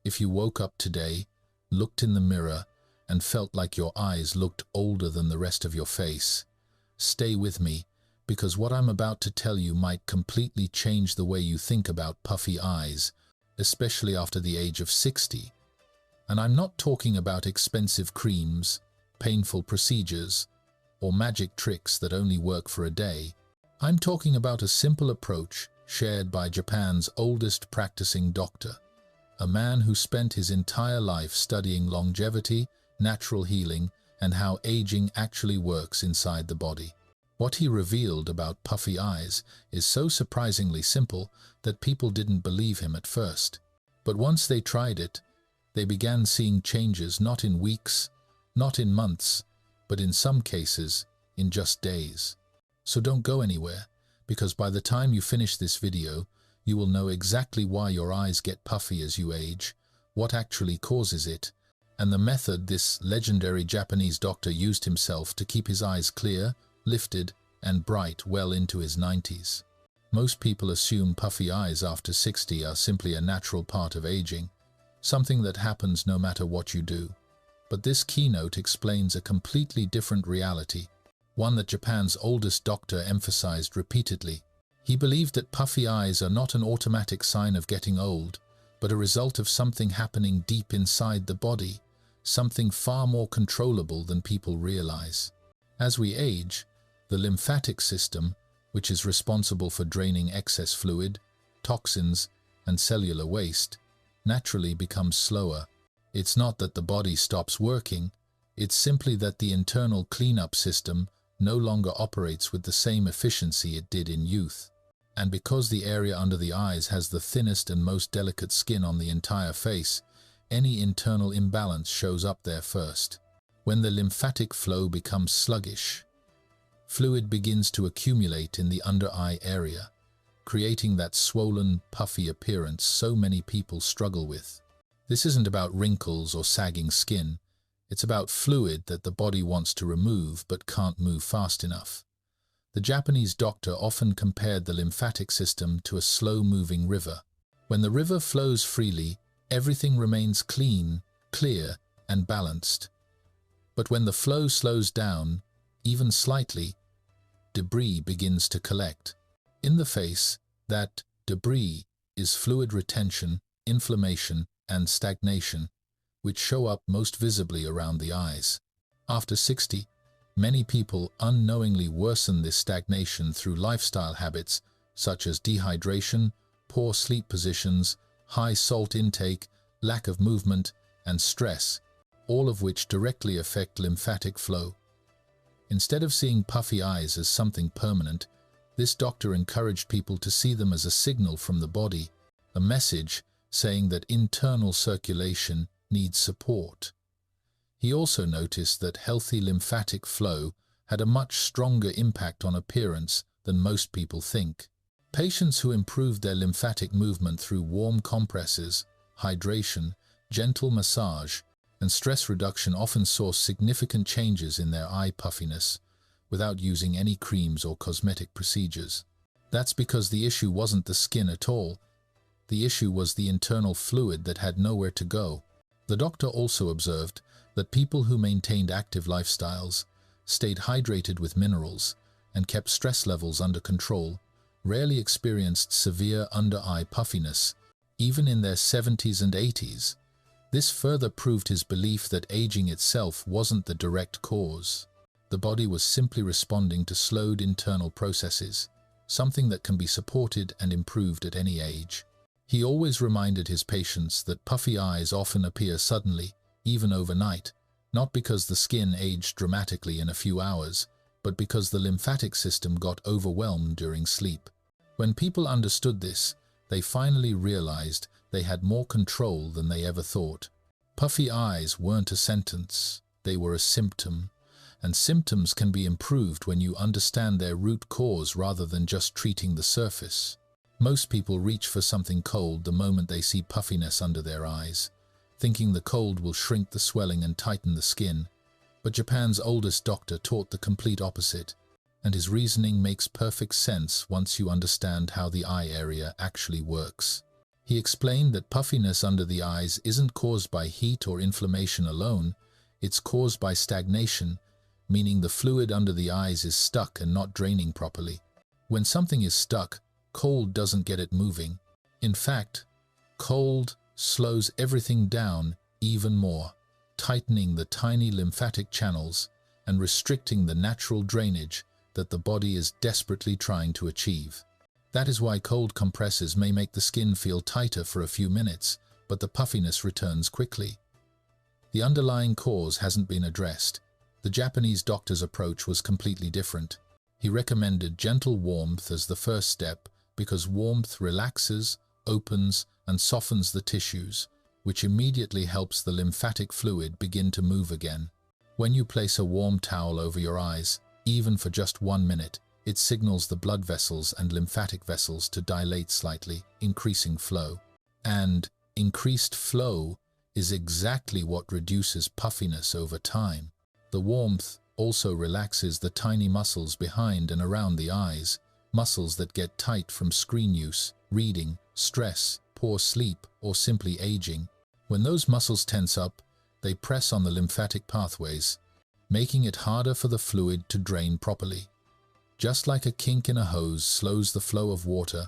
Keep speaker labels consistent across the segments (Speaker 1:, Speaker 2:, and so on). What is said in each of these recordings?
Speaker 1: If you woke up today, looked in the mirror, and felt like your eyes looked older than the rest of your face, stay with me, because what I'm about to tell you might completely change the way you think about puffy eyes, especially after the age of 60. And I'm not talking about expensive creams, painful procedures, or magic tricks that only work for a day. I'm talking about a simple approach shared by Japan's oldest practicing doctor, a man who spent his entire life studying longevity, natural healing, and how aging actually works inside the body. What he revealed about puffy eyes is so surprisingly simple that people didn't believe him at first. But once they tried it, they began seeing changes not in weeks, not in months, but in some cases, in just days. So don't go anywhere, because by the time you finish this video, you will know exactly why your eyes get puffy as you age, what actually causes it, and the method this legendary Japanese doctor used himself to keep his eyes clear, lifted, and bright well into his 90s. Most people assume puffy eyes after 60 are simply a natural part of aging, something that happens no matter what you do. But this keynote explains a completely different reality, one that Japan's oldest doctor emphasized repeatedly. He believed that puffy eyes are not an automatic sign of getting old, but a result of something happening deep inside the body, something far more controllable than people realize. As we age, the lymphatic system, which is responsible for draining excess fluid, toxins, and cellular waste, naturally becomes slower. It's not that the body stops working, it's simply that the internal cleanup system no longer operates with the same efficiency it did in youth. And because the area under the eyes has the thinnest and most delicate skin on the entire face, any internal imbalance shows up there first. When the lymphatic flow becomes sluggish, fluid begins to accumulate in the under-eye area, creating that swollen, puffy appearance so many people struggle with. This isn't about wrinkles or sagging skin. It's about fluid that the body wants to remove but can't move fast enough. The Japanese doctor often compared the lymphatic system to a slow-moving river. When the river flows freely, everything remains clean, clear, and balanced. But when the flow slows down, even slightly, debris begins to collect. In the face, that debris is fluid retention, inflammation, and stagnation, which show up most visibly around the eyes. After 60, many people unknowingly worsen this stagnation through lifestyle habits such as dehydration, poor sleep positions, high salt intake, lack of movement, and stress, all of which directly affect lymphatic flow. Instead of seeing puffy eyes as something permanent, this doctor encouraged people to see them as a signal from the body, a message saying that internal circulation needs support. He also noticed that healthy lymphatic flow had a much stronger impact on appearance than most people think. Patients who improved their lymphatic movement through warm compresses, hydration, gentle massage, and stress reduction often saw significant changes in their eye puffiness without using any creams or cosmetic procedures. That's because the issue wasn't the skin at all. The issue was the internal fluid that had nowhere to go. The doctor also observed that people who maintained active lifestyles, stayed hydrated with minerals, and kept stress levels under control rarely experienced severe under-eye puffiness, even in their 70s and 80s. This further proved his belief that aging itself wasn't the direct cause. The body was simply responding to slowed internal processes, something that can be supported and improved at any age. He always reminded his patients that puffy eyes often appear suddenly, even overnight, not because the skin aged dramatically in a few hours, but because the lymphatic system got overwhelmed during sleep. When people understood this, they finally realized they had more control than they ever thought. Puffy eyes weren't a sentence, they were a symptom, and symptoms can be improved when you understand their root cause rather than just treating the surface. Most people reach for something cold the moment they see puffiness under their eyes, thinking the cold will shrink the swelling and tighten the skin. But Japan's oldest doctor taught the complete opposite, and his reasoning makes perfect sense once you understand how the eye area actually works. He explained that puffiness under the eyes isn't caused by heat or inflammation alone, it's caused by stagnation, meaning the fluid under the eyes is stuck and not draining properly. When something is stuck, cold doesn't get it moving. In fact, cold slows everything down even more, tightening the tiny lymphatic channels and restricting the natural drainage that the body is desperately trying to achieve. That is why cold compresses may make the skin feel tighter for a few minutes, but the puffiness returns quickly. The underlying cause hasn't been addressed. The Japanese doctor's approach was completely different. He recommended gentle warmth as the first step because warmth relaxes, opens, and softens the tissues, which immediately helps the lymphatic fluid begin to move again. When you place a warm towel over your eyes, even for just 1 minute, it signals the blood vessels and lymphatic vessels to dilate slightly, increasing flow. And increased flow is exactly what reduces puffiness over time. The warmth also relaxes the tiny muscles behind and around the eyes, muscles that get tight from screen use, reading, stress, poor sleep, or simply aging. When those muscles tense up, they press on the lymphatic pathways, making it harder for the fluid to drain properly. Just like a kink in a hose slows the flow of water,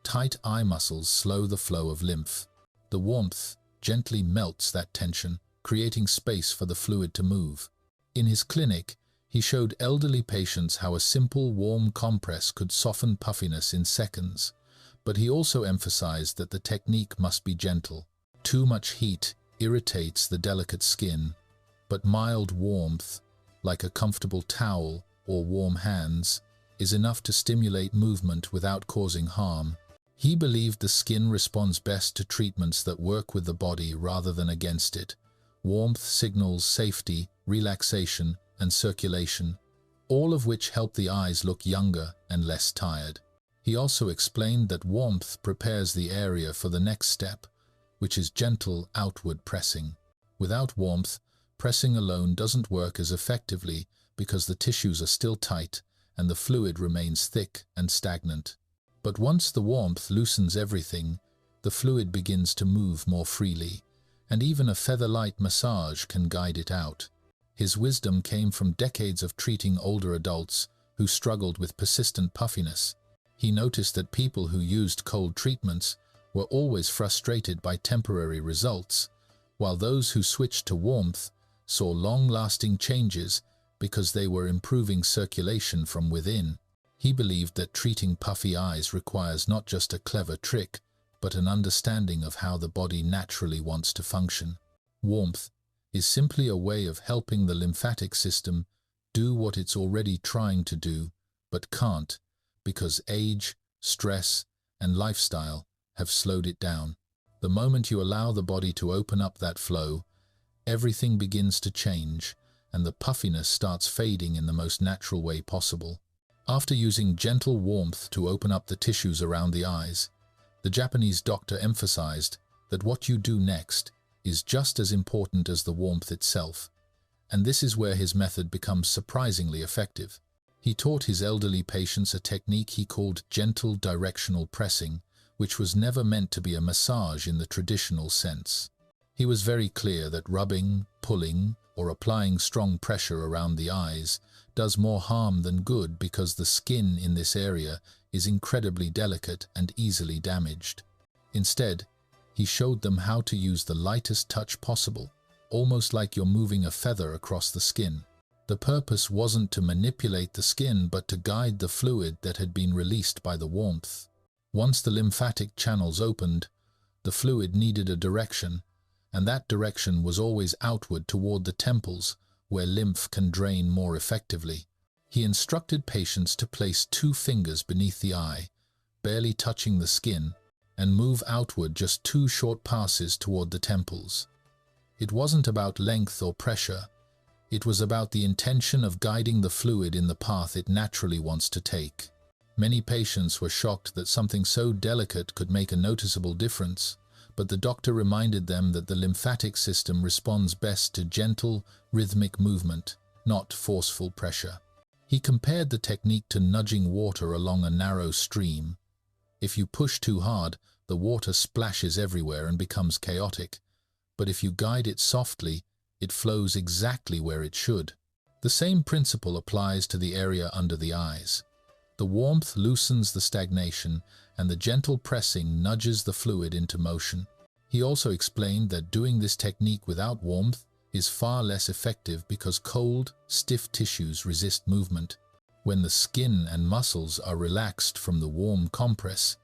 Speaker 1: tight eye muscles slow the flow of lymph. The warmth gently melts that tension, creating space for the fluid to move. In his clinic, he showed elderly patients how a simple warm compress could soften puffiness in seconds, but he also emphasized that the technique must be gentle. Too much heat irritates the delicate skin, but mild warmth, like a comfortable towel or warm hands, is enough to stimulate movement without causing harm. He believed the skin responds best to treatments that work with the body rather than against it. Warmth signals safety, relaxation, and circulation, all of which help the eyes look younger and less tired. He also explained that warmth prepares the area for the next step, which is gentle outward pressing. Without warmth, pressing alone doesn't work as effectively because the tissues are still tight and the fluid remains thick and stagnant. But once the warmth loosens everything, the fluid begins to move more freely, and even a feather-light massage can guide it out. His wisdom came from decades of treating older adults who struggled with persistent puffiness. He noticed that people who used cold treatments were always frustrated by temporary results, while those who switched to warmth saw long-lasting changes because they were improving circulation from within. He believed that treating puffy eyes requires not just a clever trick, but an understanding of how the body naturally wants to function. Warmth is simply a way of helping the lymphatic system do what it's already trying to do, but can't, because age, stress, and lifestyle have slowed it down. The moment you allow the body to open up that flow, everything begins to change, and the puffiness starts fading in the most natural way possible. After using gentle warmth to open up the tissues around the eyes, the Japanese doctor emphasized that what you do next is just as important as the warmth itself, and this is where his method becomes surprisingly effective. He taught his elderly patients a technique he called gentle directional pressing, which was never meant to be a massage in the traditional sense. He was very clear that rubbing, pulling, or applying strong pressure around the eyes does more harm than good because the skin in this area is incredibly delicate and easily damaged. Instead, he showed them how to use the lightest touch possible, almost like you're moving a feather across the skin. The purpose wasn't to manipulate the skin, but to guide the fluid that had been released by the warmth. Once the lymphatic channels opened, the fluid needed a direction, and that direction was always outward toward the temples, where lymph can drain more effectively. He instructed patients to place 2 fingers beneath the eye, barely touching the skin, and move outward just 2 short passes toward the temples. It wasn't about length or pressure. It was about the intention of guiding the fluid in the path it naturally wants to take. Many patients were shocked that something so delicate could make a noticeable difference, but the doctor reminded them that the lymphatic system responds best to gentle, rhythmic movement, not forceful pressure. He compared the technique to nudging water along a narrow stream. If you push too hard, the water splashes everywhere and becomes chaotic. But if you guide it softly, it flows exactly where it should. The same principle applies to the area under the eyes. The warmth loosens the stagnation, and the gentle pressing nudges the fluid into motion. He also explained that doing this technique without warmth is far less effective because cold, stiff tissues resist movement. When the skin and muscles are relaxed from the warm compress,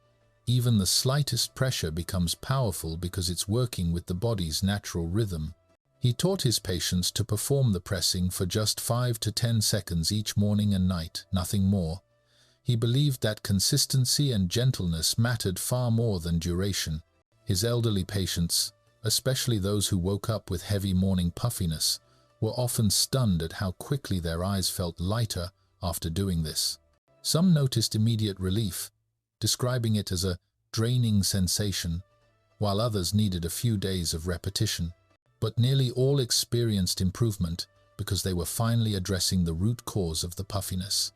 Speaker 1: even the slightest pressure becomes powerful because it's working with the body's natural rhythm. He taught his patients to perform the pressing for just 5 to 10 seconds each morning and night, nothing more. He believed that consistency and gentleness mattered far more than duration. His elderly patients, especially those who woke up with heavy morning puffiness, were often stunned at how quickly their eyes felt lighter after doing this. Some noticed immediate relief, describing it as a draining sensation, while others needed a few days of repetition. But nearly all experienced improvement because they were finally addressing the root cause of the puffiness,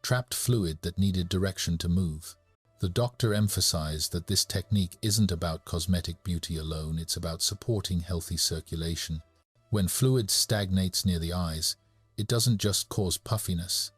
Speaker 1: trapped fluid that needed direction to move. The doctor emphasized that this technique isn't about cosmetic beauty alone, it's about supporting healthy circulation. When fluid stagnates near the eyes, it doesn't just cause puffiness.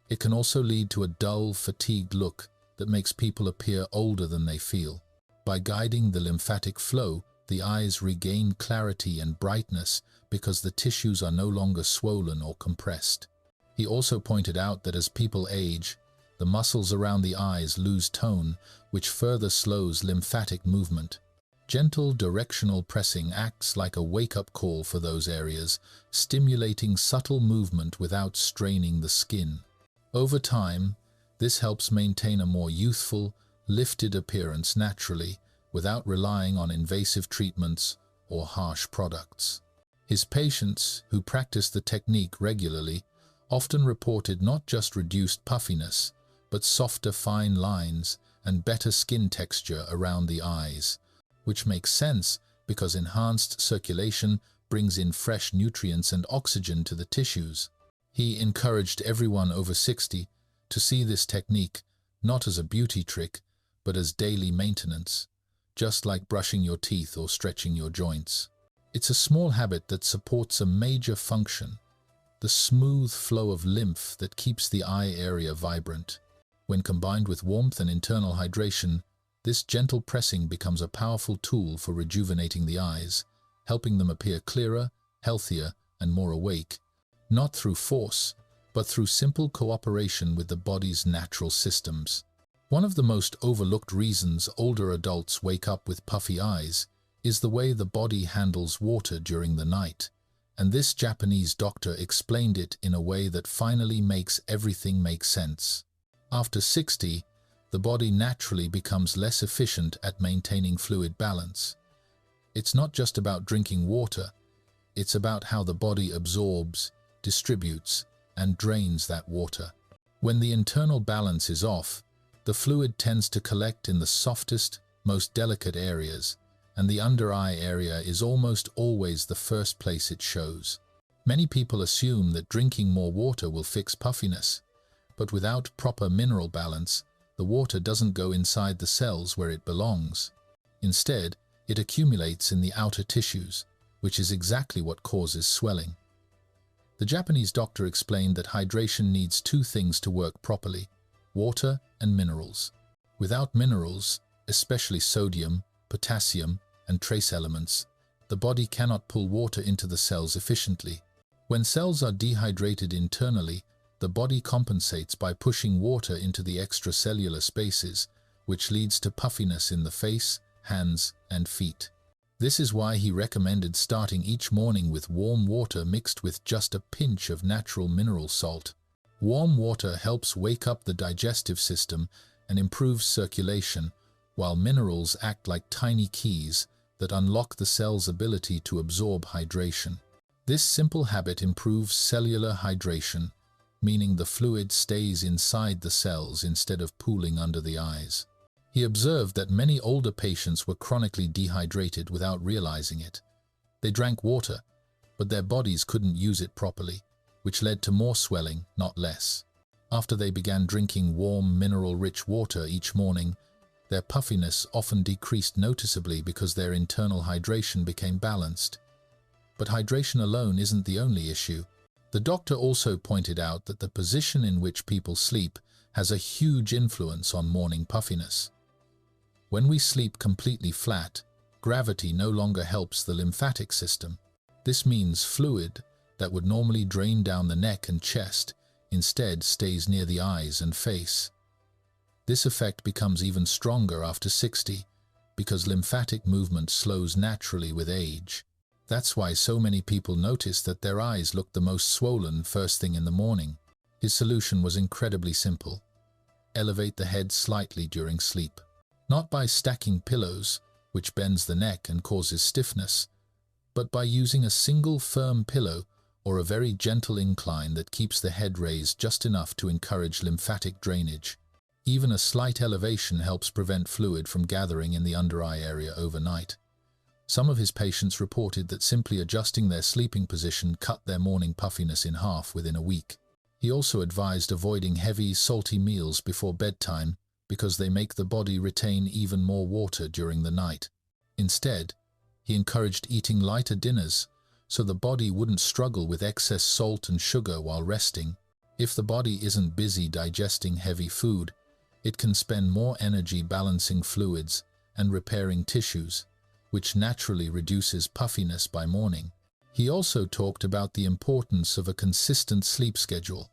Speaker 1: It can also lead to a dull, fatigued look that makes people appear older than they feel. By guiding the lymphatic flow, the eyes regain clarity and brightness because the tissues are no longer swollen or compressed. He also pointed out that as people age, the muscles around the eyes lose tone, which further slows lymphatic movement. Gentle directional pressing acts like a wake-up call for those areas, stimulating subtle movement without straining the skin. Over time, this helps maintain a more youthful, lifted appearance naturally, without relying on invasive treatments or harsh products. His patients, who practiced the technique regularly, often reported not just reduced puffiness, but softer fine lines and better skin texture around the eyes, which makes sense because enhanced circulation brings in fresh nutrients and oxygen to the tissues. He encouraged everyone over 60 to see this technique not as a beauty trick, but as daily maintenance, just like brushing your teeth or stretching your joints. It's a small habit that supports a major function, the smooth flow of lymph that keeps the eye area vibrant. When combined with warmth and internal hydration, this gentle pressing becomes a powerful tool for rejuvenating the eyes, helping them appear clearer, healthier, and more awake, not through force, but through simple cooperation with the body's natural systems. One of the most overlooked reasons older adults wake up with puffy eyes is the way the body handles water during the night, and this Japanese doctor explained it in a way that finally makes everything make sense. After 60, the body naturally becomes less efficient at maintaining fluid balance. It's not just about drinking water, it's about how the body absorbs, distributes, and drains that water. When the internal balance is off, the fluid tends to collect in the softest, most delicate areas, and the under-eye area is almost always the first place it shows. Many people assume that drinking more water will fix puffiness, but without proper mineral balance, the water doesn't go inside the cells where it belongs. Instead, it accumulates in the outer tissues, which is exactly what causes swelling. The Japanese doctor explained that hydration needs two things to work properly: water and minerals. Without minerals, especially sodium, potassium, and trace elements, the body cannot pull water into the cells efficiently. When cells are dehydrated internally, the body compensates by pushing water into the extracellular spaces, which leads to puffiness in the face, hands, and feet. This is why he recommended starting each morning with warm water mixed with just a pinch of natural mineral salt. Warm water helps wake up the digestive system and improves circulation, while minerals act like tiny keys that unlock the cell's ability to absorb hydration. This simple habit improves cellular hydration, meaning the fluid stays inside the cells instead of pooling under the eyes. He observed that many older patients were chronically dehydrated without realizing it. They drank water, but their bodies couldn't use it properly, which led to more swelling, not less. After they began drinking warm, mineral-rich water each morning, their puffiness often decreased noticeably because their internal hydration became balanced. But hydration alone isn't the only issue. The doctor also pointed out that the position in which people sleep has a huge influence on morning puffiness. When we sleep completely flat, gravity no longer helps the lymphatic system. This means fluid that would normally drain down the neck and chest instead stays near the eyes and face. This effect becomes even stronger after 60 because lymphatic movement slows naturally with age. That's why so many people notice that their eyes look the most swollen first thing in the morning. His solution was incredibly simple. Elevate the head slightly during sleep. Not by stacking pillows, which bends the neck and causes stiffness, but by using a single firm pillow or a very gentle incline that keeps the head raised just enough to encourage lymphatic drainage. Even a slight elevation helps prevent fluid from gathering in the under-eye area overnight. Some of his patients reported that simply adjusting their sleeping position cut their morning puffiness in half within a week. He also advised avoiding heavy, salty meals before bedtime because they make the body retain even more water during the night. Instead, he encouraged eating lighter dinners so the body wouldn't struggle with excess salt and sugar while resting. If the body isn't busy digesting heavy food, it can spend more energy balancing fluids and repairing tissues, which naturally reduces puffiness by morning. He also talked about the importance of a consistent sleep schedule.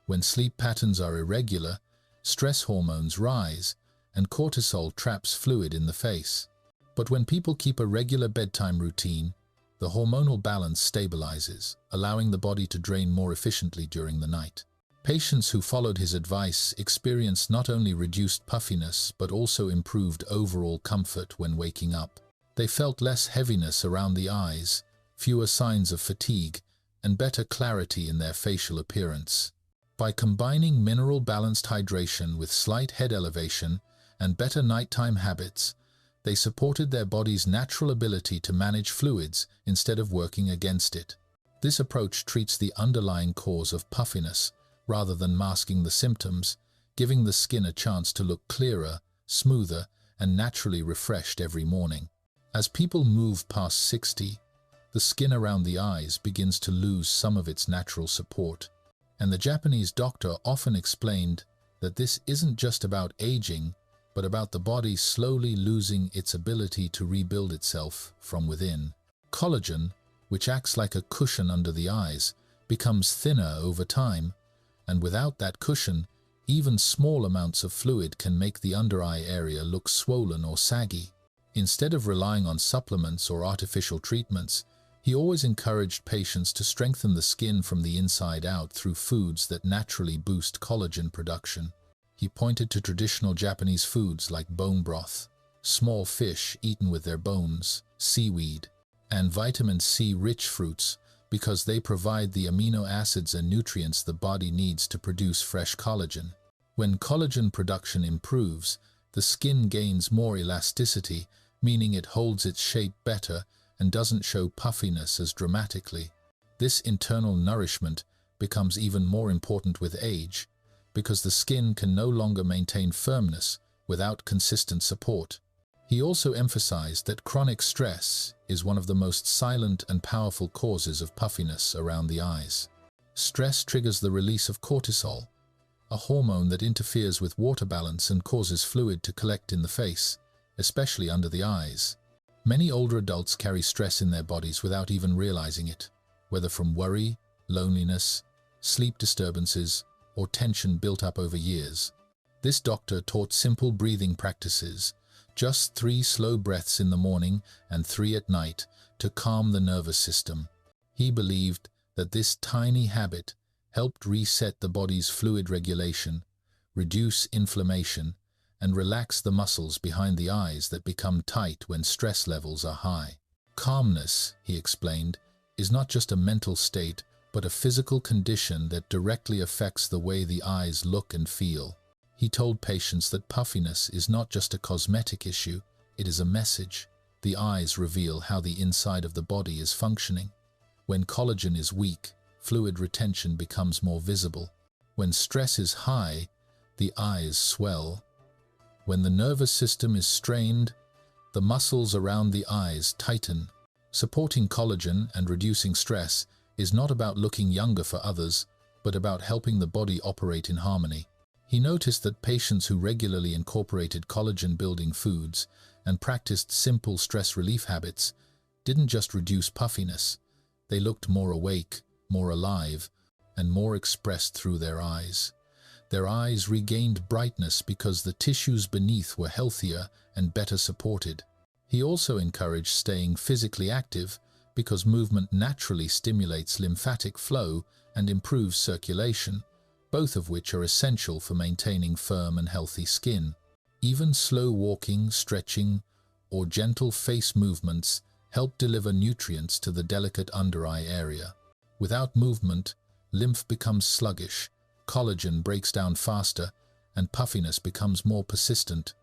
Speaker 1: When sleep patterns are irregular, stress hormones rise and cortisol traps fluid in the face. But when people keep a regular bedtime routine, the hormonal balance stabilizes, allowing the body to drain more efficiently during the night. Patients who followed his advice experienced not only reduced puffiness but also improved overall comfort when waking up. They felt less heaviness around the eyes, fewer signs of fatigue, and better clarity in their facial appearance. By combining mineral-balanced hydration with slight head elevation and better nighttime habits, they supported their body's natural ability to manage fluids instead of working against it. This approach treats the underlying cause of puffiness rather than masking the symptoms, giving the skin a chance to look clearer, smoother, and naturally refreshed every morning. As people move past 60, the skin around the eyes begins to lose some of its natural support, and the Japanese doctor often explained that this isn't just about aging, but about the body slowly losing its ability to rebuild itself from within. Collagen, which acts like a cushion under the eyes, becomes thinner over time, and without that cushion, even small amounts of fluid can make the under-eye area look swollen or saggy. Instead of relying on supplements or artificial treatments, he always encouraged patients to strengthen the skin from the inside out through foods that naturally boost collagen production. He pointed to traditional Japanese foods like bone broth, small fish eaten with their bones, seaweed, and vitamin C-rich fruits because they provide the amino acids and nutrients the body needs to produce fresh collagen. When collagen production improves, the skin gains more elasticity, meaning it holds its shape better and doesn't show puffiness as dramatically. This internal nourishment becomes even more important with age, because the skin can no longer maintain firmness without consistent support. He also emphasized that chronic stress is one of the most silent and powerful causes of puffiness around the eyes. Stress triggers the release of cortisol, a hormone that interferes with water balance and causes fluid to collect in the face, especially under the eyes. Many older adults carry stress in their bodies without even realizing it, whether from worry, loneliness, sleep disturbances, or tension built up over years. This doctor taught simple breathing practices, just 3 slow breaths in the morning and 3 at night, to calm the nervous system. He believed that this tiny habit helped reset the body's fluid regulation, reduce inflammation, and relax the muscles behind the eyes that become tight when stress levels are high. Calmness, he explained, is not just a mental state, but a physical condition that directly affects the way the eyes look and feel. He told patients that puffiness is not just a cosmetic issue, it is a message. The eyes reveal how the inside of the body is functioning. When collagen is weak, fluid retention becomes more visible. When stress is high, the eyes swell. When the nervous system is strained, the muscles around the eyes tighten. Supporting collagen and reducing stress is not about looking younger for others, but about helping the body operate in harmony. He noticed that patients who regularly incorporated collagen-building foods and practiced simple stress relief habits didn't just reduce puffiness. They looked more awake, more alive, and more expressed through their eyes. Their eyes regained brightness because the tissues beneath were healthier and better supported. He also encouraged staying physically active because movement naturally stimulates lymphatic flow and improves circulation, both of which are essential for maintaining firm and healthy skin. Even slow walking, stretching, or gentle face movements help deliver nutrients to the delicate under-eye area. Without movement, lymph becomes sluggish, collagen breaks down faster, and puffiness becomes more persistent.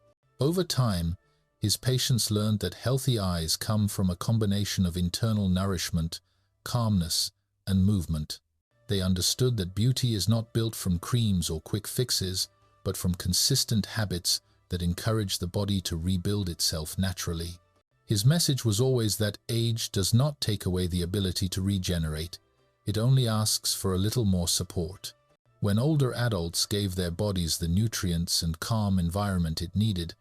Speaker 1: Over time, his patients learned that healthy eyes come from a combination of internal nourishment, calmness, and movement. They understood that beauty is not built from creams or quick fixes, but from consistent habits that encourage the body to rebuild itself naturally. His message was always that age does not take away the ability to regenerate. It only asks for a little more support. When older adults gave their bodies the nutrients and calm environment it needed,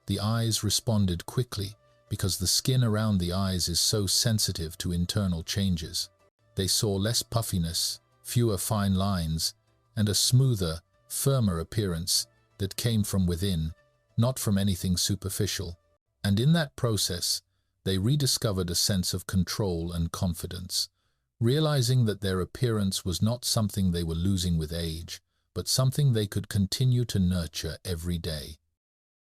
Speaker 1: the eyes responded quickly because the skin around the eyes is so sensitive to internal changes. They saw less puffiness, fewer fine lines, and a smoother, firmer appearance that came from within, not from anything superficial. And in that process, they rediscovered a sense of control and confidence, realizing that their appearance was not something they were losing with age, but something they could continue to nurture every day.